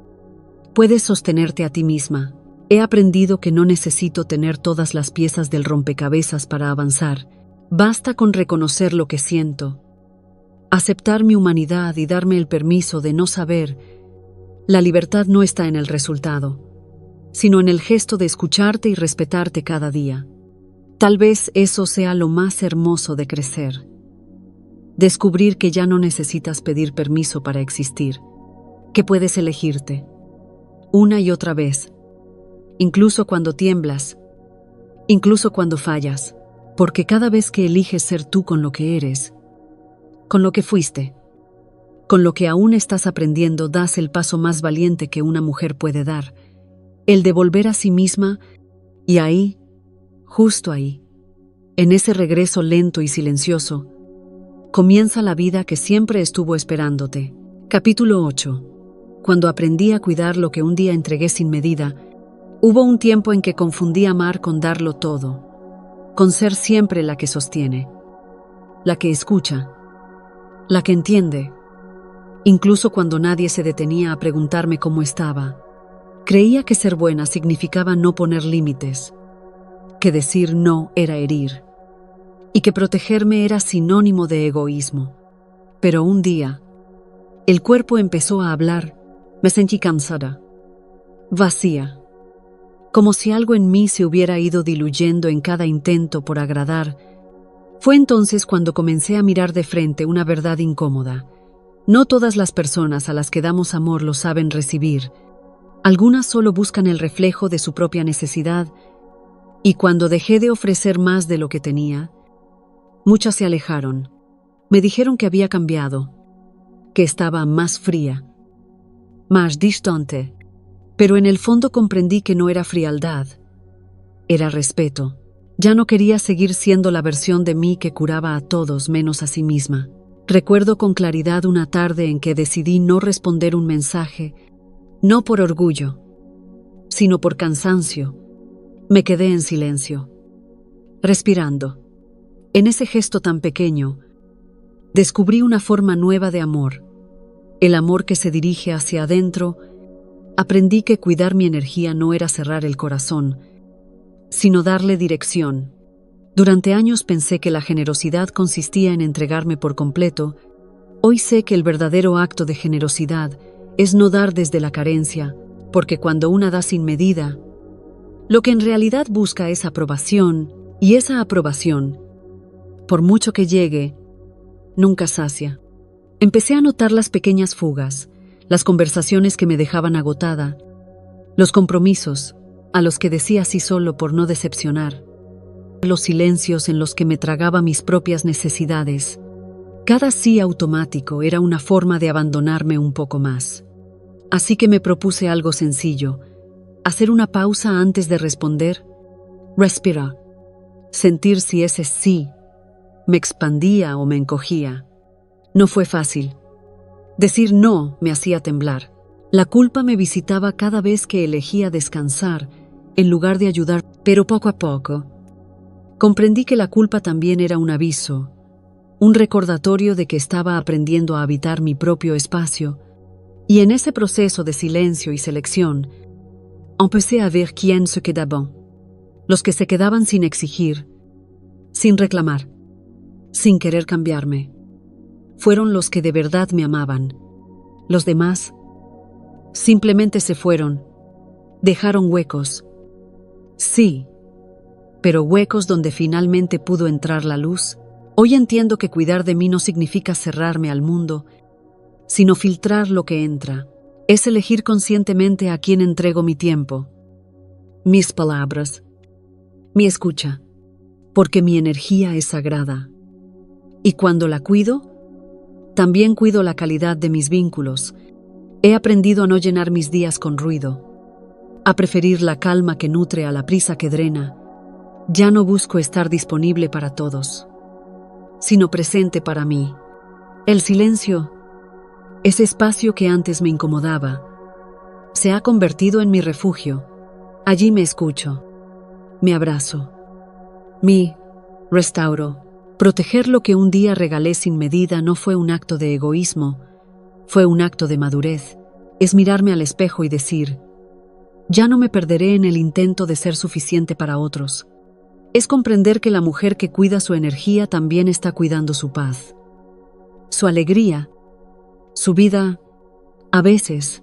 puedes sostenerte a ti misma. He aprendido que no necesito tener todas las piezas del rompecabezas para avanzar. Basta con reconocer lo que siento, aceptar mi humanidad y darme el permiso de no saber. La libertad no está en el resultado, sino en el gesto de escucharte y respetarte cada día. Tal vez eso sea lo más hermoso de crecer. Descubrir que ya no necesitas pedir permiso para existir, que puedes elegirte, una y otra vez, incluso cuando tiemblas, incluso cuando fallas, porque cada vez que eliges ser tú con lo que eres, con lo que fuiste, con lo que aún estás aprendiendo, das el paso más valiente que una mujer puede dar, el de volver a sí misma, y ahí, justo ahí, en ese regreso lento y silencioso, comienza la vida que siempre estuvo esperándote. Capítulo 8. Cuando aprendí a cuidar lo que un día entregué sin medida, hubo un tiempo en que confundí amar con darlo todo, con ser siempre la que sostiene, la que escucha, la que entiende. Incluso cuando nadie se detenía a preguntarme cómo estaba, creía que ser buena significaba no poner límites, que decir no era herir, y que protegerme era sinónimo de egoísmo. Pero un día, el cuerpo empezó a hablar. Me sentí cansada, vacía, como si algo en mí se hubiera ido diluyendo en cada intento por agradar. Fue entonces cuando comencé a mirar de frente una verdad incómoda. No todas las personas a las que damos amor lo saben recibir. Algunas solo buscan el reflejo de su propia necesidad, y cuando dejé de ofrecer más de lo que tenía, muchas se alejaron. Me dijeron que había cambiado, que estaba más fría, más distante, pero en el fondo comprendí que no era frialdad, era respeto. Ya no quería seguir siendo la versión de mí que curaba a todos menos a sí misma. Recuerdo con claridad una tarde en que decidí no responder un mensaje, no por orgullo, sino por cansancio. Me quedé en silencio, respirando. En ese gesto tan pequeño, descubrí una forma nueva de amor, el amor que se dirige hacia adentro. Aprendí que cuidar mi energía no era cerrar el corazón, sino darle dirección. Durante años pensé que la generosidad consistía en entregarme por completo. Hoy sé que el verdadero acto de generosidad es no dar desde la carencia, porque cuando una da sin medida, lo que en realidad busca es aprobación, y esa aprobación, por mucho que llegue, nunca sacia. Empecé a notar las pequeñas fugas, las conversaciones que me dejaban agotada, los compromisos a los que decía sí solo por no decepcionar, los silencios en los que me tragaba mis propias necesidades. Cada sí automático era una forma de abandonarme un poco más. Así que me propuse algo sencillo: hacer una pausa antes de responder, respirar, sentir si ese sí me expandía o me encogía. No fue fácil. Decir no me hacía temblar. La culpa me visitaba cada vez que elegía descansar en lugar de ayudar, pero poco a poco comprendí que la culpa también era un aviso, un recordatorio de que estaba aprendiendo a habitar mi propio espacio, y en ese proceso de silencio y selección, empecé a ver quién se quedaba. Los que se quedaban sin exigir, sin reclamar, sin querer cambiarme. fueron los que de verdad me amaban. Los demás simplemente se fueron, dejaron huecos. Sí, pero huecos donde finalmente pudo entrar la luz. Hoy entiendo que cuidar de mí no significa cerrarme al mundo, sino filtrar lo que entra. Es elegir conscientemente a quién entrego mi tiempo, mis palabras, mi escucha, porque mi energía es sagrada. Y cuando la cuido, también cuido la calidad de mis vínculos. He aprendido a no llenar mis días con ruido, a preferir la calma que nutre a la prisa que drena. Ya no busco estar disponible para todos, sino presente para mí. El silencio, ese espacio que antes me incomodaba, se ha convertido en mi refugio. Allí me escucho, me abrazo, me restauro. Proteger lo que un día regalé sin medida no fue un acto de egoísmo, fue un acto de madurez. Es mirarme al espejo y decir, ya no me perderé en el intento de ser suficiente para otros. Es comprender que la mujer que cuida su energía también está cuidando su paz, su alegría, su vida. A veces,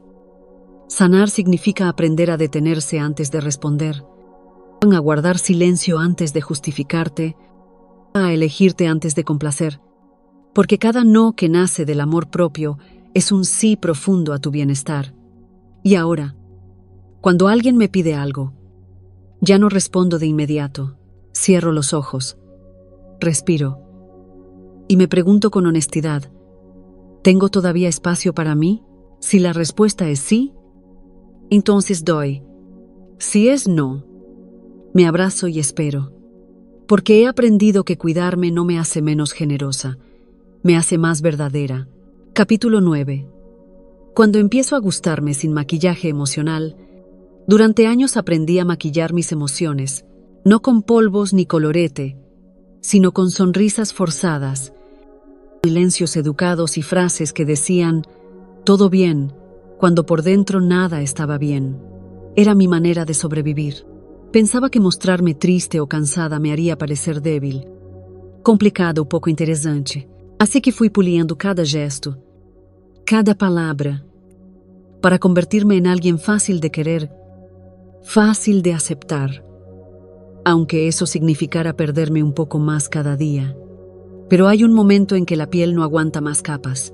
sanar significa aprender a detenerse antes de responder, a guardar silencio antes de justificarte, a elegirte antes de complacer, porque cada no que nace del amor propio es un sí profundo a tu bienestar. Y ahora, cuando alguien me pide algo, ya no respondo de inmediato. Cierro los ojos, respiro y me pregunto con honestidad, ¿tengo todavía espacio para mí? Si la respuesta es sí, entonces doy. Si es no, me abrazo y espero, porque he aprendido que cuidarme no me hace menos generosa, me hace más verdadera. Capítulo 9. Cuando empiezo a gustarme sin maquillaje emocional, durante años aprendí a maquillar mis emociones, no con polvos ni colorete, sino con sonrisas forzadas, silencios educados y frases que decían «todo bien», cuando por dentro nada estaba bien. Era mi manera de sobrevivir. Pensaba que mostrarme triste o cansada me haría parecer débil, complicado ou pouco interessante. Assim que fui puliendo cada gesto, cada palabra, para convertirme en alguien fácil de querer, fácil de aceptar, aunque eso significara perderme un poco más cada día. Pero hay un momento en que la piel no aguanta más capas.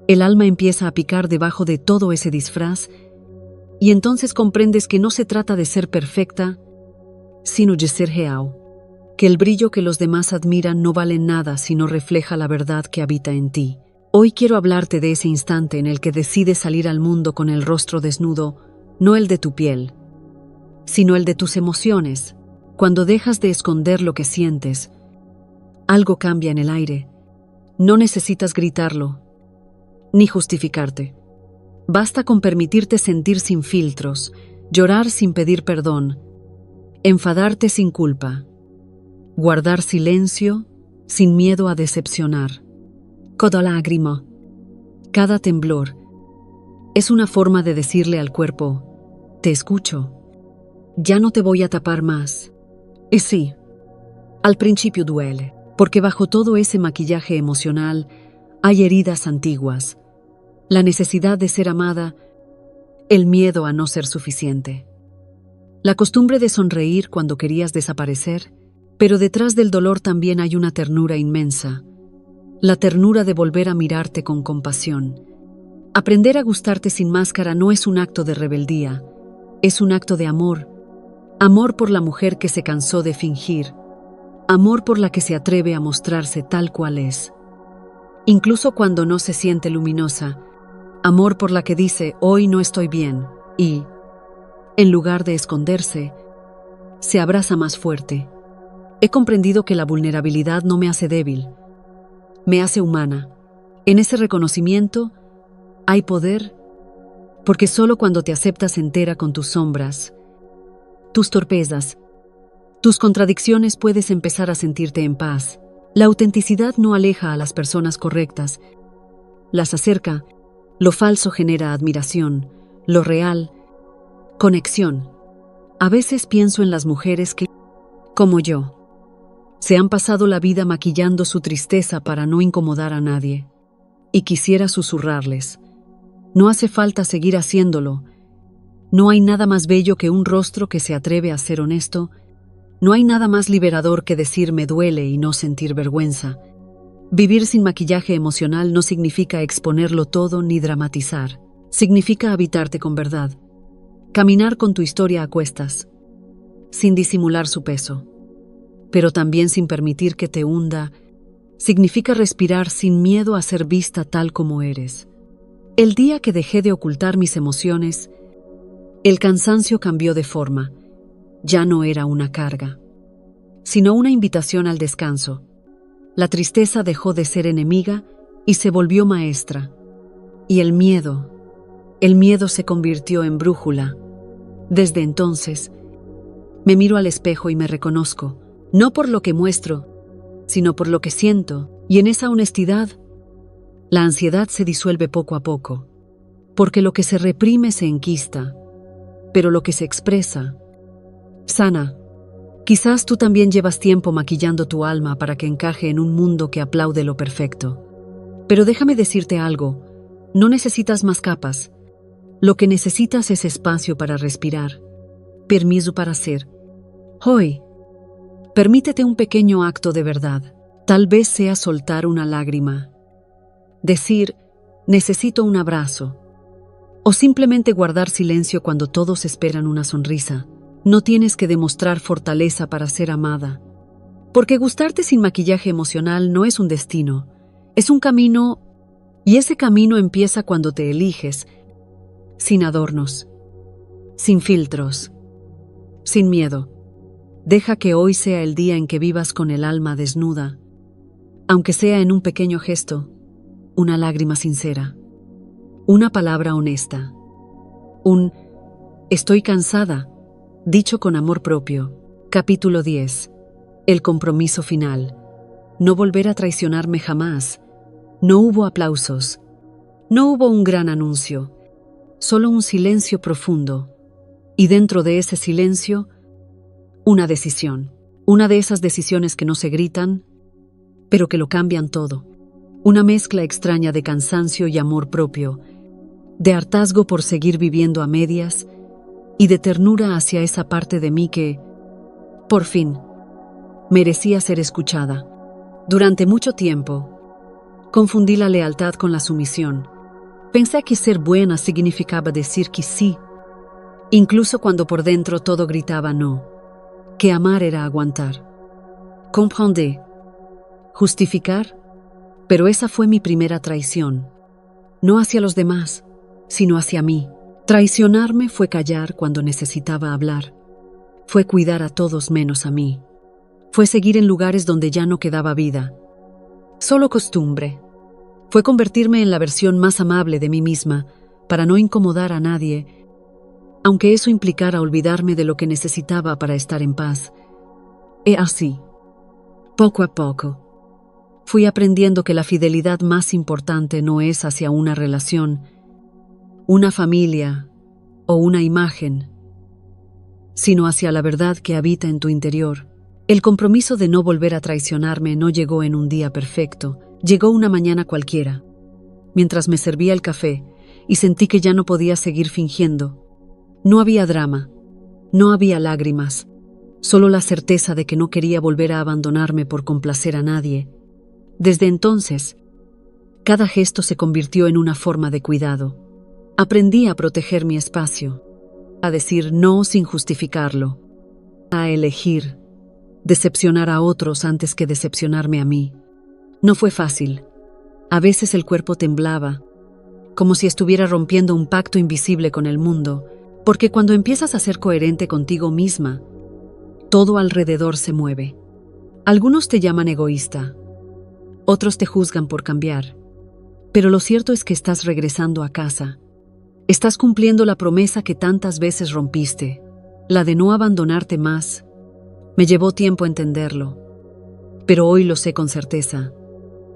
El alma empieza a picar debajo de todo ese disfraz y entonces comprendes que no se trata de ser perfecta, sino de ser real, que el brillo que los demás admiran no vale nada si no refleja la verdad que habita en ti. Hoy quiero hablarte de ese instante en el que decides salir al mundo con el rostro desnudo, no el de tu piel, sino el de tus emociones. Cuando dejas de esconder lo que sientes, algo cambia en el aire. No necesitas gritarlo, ni justificarte. Basta con permitirte sentir sin filtros, llorar sin pedir perdón, enfadarte sin culpa, guardar silencio sin miedo a decepcionar. Cada lágrima, cada temblor, es una forma de decirle al cuerpo, te escucho, ya no te voy a tapar más. Y sí, al principio duele, porque bajo todo ese maquillaje emocional hay heridas antiguas, la necesidad de ser amada, el miedo a no ser suficiente, la costumbre de sonreír cuando querías desaparecer, pero detrás del dolor también hay una ternura inmensa, la ternura de volver a mirarte con compasión. Aprender a gustarte sin máscara no es un acto de rebeldía, es un acto de amor. Amor por la mujer que se cansó de fingir, amor por la que se atreve a mostrarse tal cual es, incluso cuando no se siente luminosa, amor por la que dice hoy no estoy bien y, en lugar de esconderse, se abraza más fuerte. He comprendido que la vulnerabilidad no me hace débil, me hace humana. En ese reconocimiento hay poder, porque solo cuando te aceptas entera con tus sombras, tus torpezas, tus contradicciones puedes empezar a sentirte en paz. La autenticidad no aleja a las personas correctas, las acerca. Lo falso genera admiración, lo real, conexión. A veces pienso en las mujeres que, como yo, se han pasado la vida maquillando su tristeza para no incomodar a nadie. Y quisiera susurrarles: no hace falta seguir haciéndolo. No hay nada más bello que un rostro que se atreve a ser honesto. No hay nada más liberador que decir me duele y no sentir vergüenza. Vivir sin maquillaje emocional no significa exponerlo todo ni dramatizar. Significa habitarte con verdad. Caminar con tu historia a cuestas, sin disimular su peso, pero también sin permitir que te hunda. Significa respirar sin miedo a ser vista tal como eres. El día que dejé de ocultar mis emociones, el cansancio cambió de forma. Ya no era una carga, sino una invitación al descanso. La tristeza dejó de ser enemiga y se volvió maestra. Y el miedo se convirtió en brújula. Desde entonces, me miro al espejo y me reconozco, no por lo que muestro, sino por lo que siento, y en esa honestidad, la ansiedad se disuelve poco a poco, porque lo que se reprime se enquista, pero lo que se expresa, sana. Quizás tú también llevas tiempo maquillando tu alma para que encaje en un mundo que aplaude lo perfecto. Pero déjame decirte algo, no necesitas más capas. Lo que necesitas es espacio para respirar, permiso para ser. Hoy, permítete un pequeño acto de verdad. Tal vez sea soltar una lágrima, decir, necesito un abrazo, o simplemente guardar silencio cuando todos esperan una sonrisa. No tienes que demostrar fortaleza para ser amada, porque gustarte sin maquillaje emocional no es un destino, es un camino, y ese camino empieza cuando te eliges, sin adornos, sin filtros, sin miedo. Deja que hoy sea el día en que vivas con el alma desnuda, aunque sea en un pequeño gesto, una lágrima sincera, una palabra honesta, un estoy cansada, dicho con amor propio. Capítulo 10. El compromiso final. No volver a traicionarme jamás. No hubo aplausos. No hubo un gran anuncio. Solo un silencio profundo. Y dentro de ese silencio, una decisión. Una de esas decisiones que no se gritan, pero que lo cambian todo. Una mezcla extraña de cansancio y amor propio, de hartazgo por seguir viviendo a medias y de ternura hacia esa parte de mí que, por fin, merecía ser escuchada. Durante mucho tiempo, confundí la lealtad con la sumisión. Pensé que ser buena significaba decir que sí, incluso cuando por dentro todo gritaba no, que amar era aguantar. Comprendí, justificar, pero esa fue mi primera traición, no hacia los demás, sino hacia mí. Traicionarme fue callar cuando necesitaba hablar, fue cuidar a todos menos a mí, fue seguir en lugares donde ya no quedaba vida, solo costumbre. Fue convertirme en la versión más amable de mí misma para no incomodar a nadie, aunque eso implicara olvidarme de lo que necesitaba para estar en paz. Y así, poco a poco, fui aprendiendo que la fidelidad más importante no es hacia una relación, una familia o una imagen, sino hacia la verdad que habita en tu interior. El compromiso de no volver a traicionarme no llegó en un día perfecto, llegó una mañana cualquiera, mientras me servía el café y sentí que ya no podía seguir fingiendo. No había drama, no había lágrimas, solo la certeza de que no quería volver a abandonarme por complacer a nadie. Desde entonces, cada gesto se convirtió en una forma de cuidado. Aprendí a proteger mi espacio, a decir no sin justificarlo, a elegir, decepcionar a otros antes que decepcionarme a mí. No fue fácil. A veces el cuerpo temblaba, como si estuviera rompiendo un pacto invisible con el mundo, porque cuando empiezas a ser coherente contigo misma, todo alrededor se mueve. Algunos te llaman egoísta, otros te juzgan por cambiar, pero lo cierto es que estás regresando a casa. Estás cumpliendo la promesa que tantas veces rompiste, la de no abandonarte más. Me llevó tiempo entenderlo, pero hoy lo sé con certeza.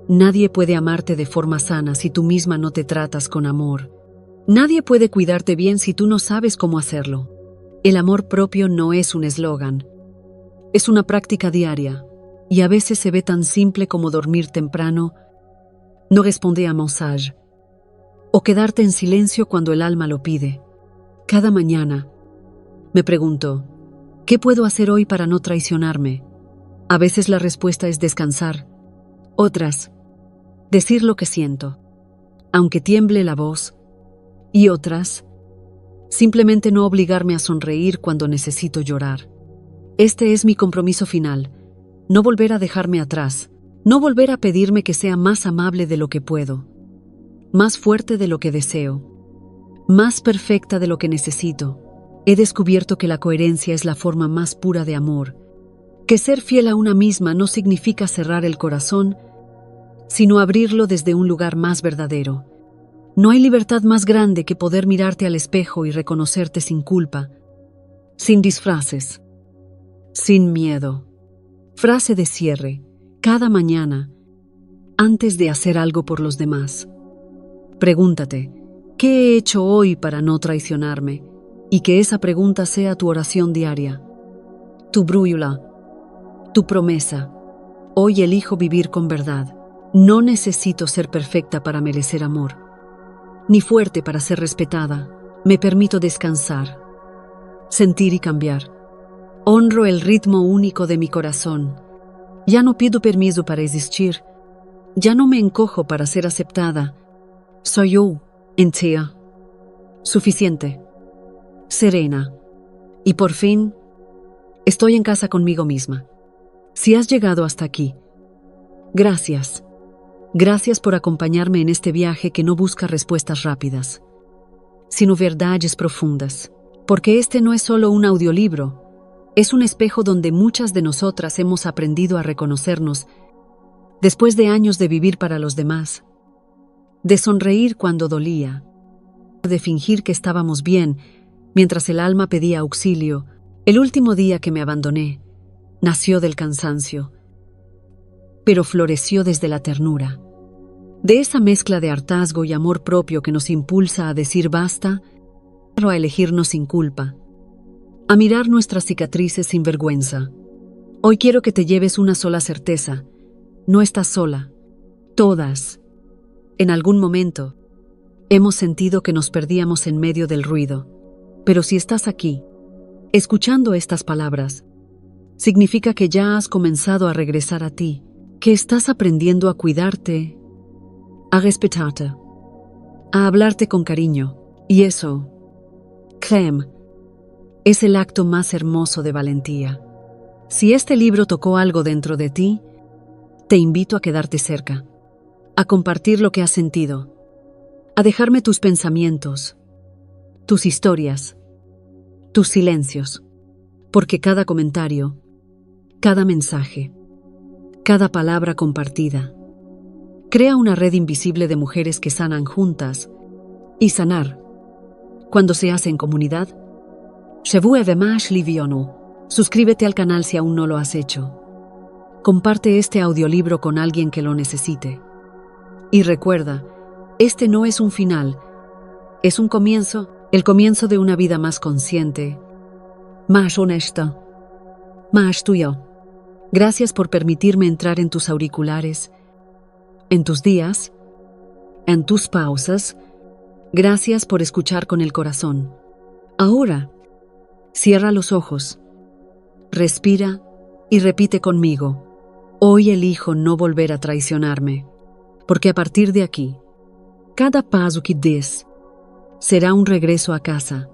Nadie puede amarte de forma sana si tú misma no te tratas con amor. Nadie puede cuidarte bien si tú no sabes cómo hacerlo. El amor propio no es un eslogan, es una práctica diaria, y a veces se ve tan simple como dormir temprano, no responder a mensajes, o quedarte en silencio cuando el alma lo pide. Cada mañana me pregunto, ¿qué puedo hacer hoy para no traicionarme? A veces la respuesta es descansar, otras, decir lo que siento, aunque tiemble la voz, y otras, simplemente no obligarme a sonreír cuando necesito llorar. Este es mi compromiso final, no volver a dejarme atrás, no volver a pedirme que sea más amable de lo que puedo, más fuerte de lo que deseo, más perfecta de lo que necesito. He descubierto que la coherencia es la forma más pura de amor, que ser fiel a una misma no significa cerrar el corazón, sino abrirlo desde un lugar más verdadero. No hay libertad más grande que poder mirarte al espejo y reconocerte sin culpa, sin disfraces, sin miedo. Frase de cierre, cada mañana, antes de hacer algo por los demás. Pregúntate, ¿qué he hecho hoy para no traicionarme? Y que esa pregunta sea tu oración diaria, tu brújula, tu promesa. Hoy elijo vivir con verdad. No necesito ser perfecta para merecer amor, ni fuerte para ser respetada. Me permito descansar, sentir y cambiar. Honro el ritmo único de mi corazón. Ya no pido permiso para existir. Ya no me encojo para ser aceptada. Soy yo, entera, suficiente, serena. Y por fin, estoy en casa conmigo misma. Si has llegado hasta aquí, gracias. Gracias por acompañarme en este viaje que no busca respuestas rápidas, sino verdades profundas. Porque este no es solo un audiolibro, es un espejo donde muchas de nosotras hemos aprendido a reconocernos después de años de vivir para los demás, de sonreír cuando dolía, de fingir que estábamos bien mientras el alma pedía auxilio. El último día que me abandoné nació del cansancio, pero floreció desde la ternura. De esa mezcla de hartazgo y amor propio que nos impulsa a decir basta, a elegirnos sin culpa, a mirar nuestras cicatrices sin vergüenza. Hoy quiero que te lleves una sola certeza: no estás sola. Todas, en algún momento, hemos sentido que nos perdíamos en medio del ruido. Pero si estás aquí, escuchando estas palabras, significa que ya has comenzado a regresar a ti, que estás aprendiendo a cuidarte, a respetarte, a hablarte con cariño. Y eso, créeme, es el acto más hermoso de valentía. Si este libro tocó algo dentro de ti, te invito a quedarte cerca, a compartir lo que has sentido, a dejarme tus pensamientos, tus historias, tus silencios, porque cada comentario, cada mensaje, cada palabra compartida, crea una red invisible de mujeres que sanan juntas. Y sanar, cuando se hace en comunidad, se vuelve más liviano. Suscríbete al canal si aún no lo has hecho. Comparte este audiolibro con alguien que lo necesite. Y recuerda, este no es un final, es un comienzo, el comienzo de una vida más consciente, más honesta, más tuya. Gracias por permitirme entrar en tus auriculares, en tus días, en tus pausas. Gracias por escuchar con el corazón. Ahora, cierra los ojos, respira y repite conmigo: hoy elijo no volver a traicionarme, porque a partir de aquí, cada paso que des será un regreso a casa.